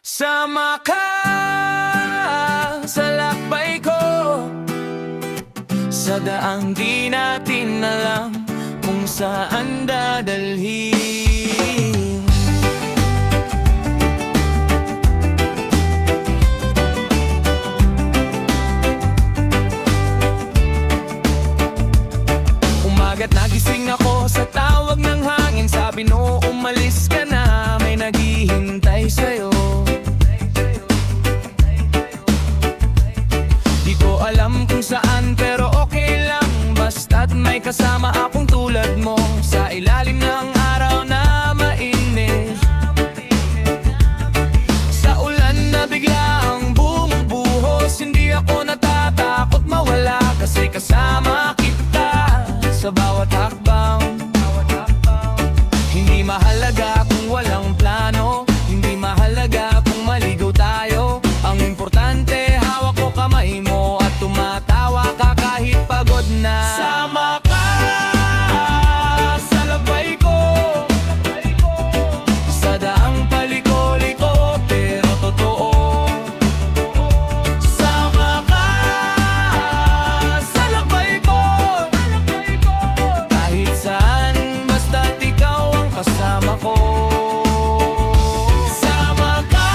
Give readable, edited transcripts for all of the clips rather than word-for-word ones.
Sama ka sa lakbay ko, sa daang di natin alam kung saan dadalhin. Umaga't nagising ako sa tawag ng hangin. Sabi no, umalis ka na, may naghihintay sa'yo. Di ko alam kung saan pero okay lang, basta't may kasama akong tulad mo. Sa ilalim ng araw na mainit, sa ulan na biglang bumubuhos, hindi ako natatakot mawala, kasi kasama kita sa bawat hakbang. Hindi mahalaga kung walang plano, hindi mahalaga kung maligaw tayo. Ang importante, hawak ko kamay mo at tumatawa ka kahit pagod na. Sama ka sa labay ko, sa daang paliko-liko pero totoo. Sama ka sa labay ko, kahit saan, basta't ikaw ang kasama ko. Sama ka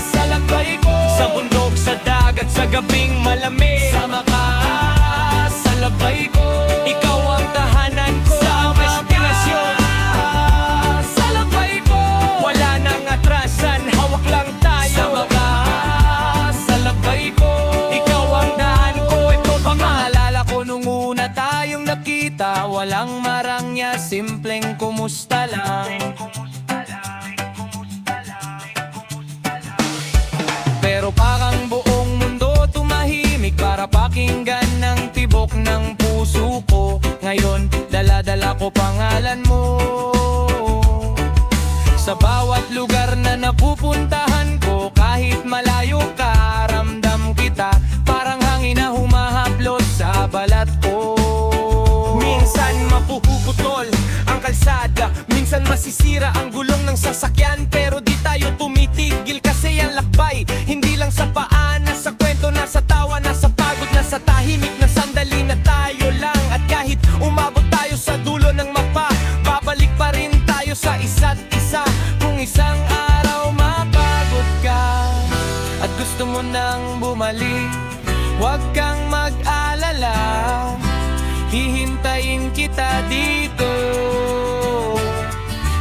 sa lakbay ko, sa bundok, sa dagat, sa gabing malamig. Sama ka sa labay ko, ikaw ang tahanan ko, sa destinasyon. Sa labay ko, wala nang atrasan, hawak lang tayo. Sama ka sa labay ko, ikaw ang daan ko. Ito pa maalala ko nung una tayong nakita, walang marangya, simpleng kumusta lang. Pero parang buong mundo tumahimik para pakinggan ng tibok ng puso ko. Ngayon, dala-dala ko pangalan mo sa bawat lugar na napupuntahan ko. Kahit malayo ka, ramdam kita, parang hangin na humahablot sa balat ko. Minsan mapuhuputol ang kalsada, minsan masisira ang gulong ng sasakyan, pero di tayo tumitigil kasi ang lakbay hindi lang sa paa, nasa kwento, nasa tawa, nasa pagod, nasa tahimik na sandali na tayo lang. At kahit umabot tayo sa dulo ng mapa, babalik pa rin tayo sa isa't isa. Kung isang araw mapagod ka at gusto mo nang bumalik, huwag kang mag-alala, hihintayin kita dito,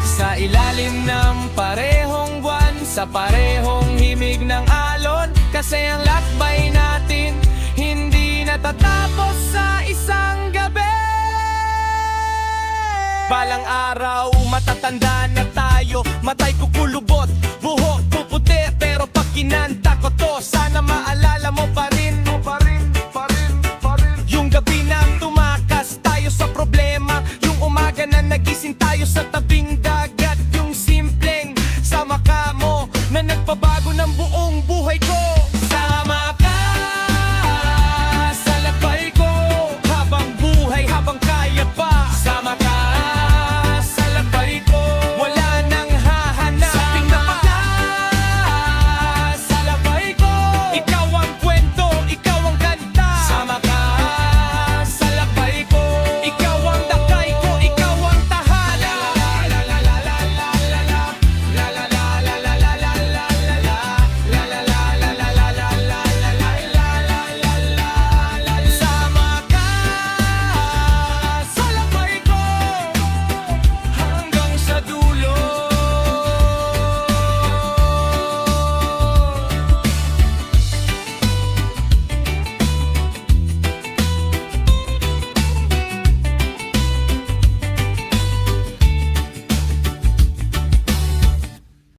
sa ilalim ng parehong buwan, sa parehong himig ng alon. Kasi ang lakbay natin hindi natatapos sa isang gabi. Balang araw matatanda na tayo, matay kukulog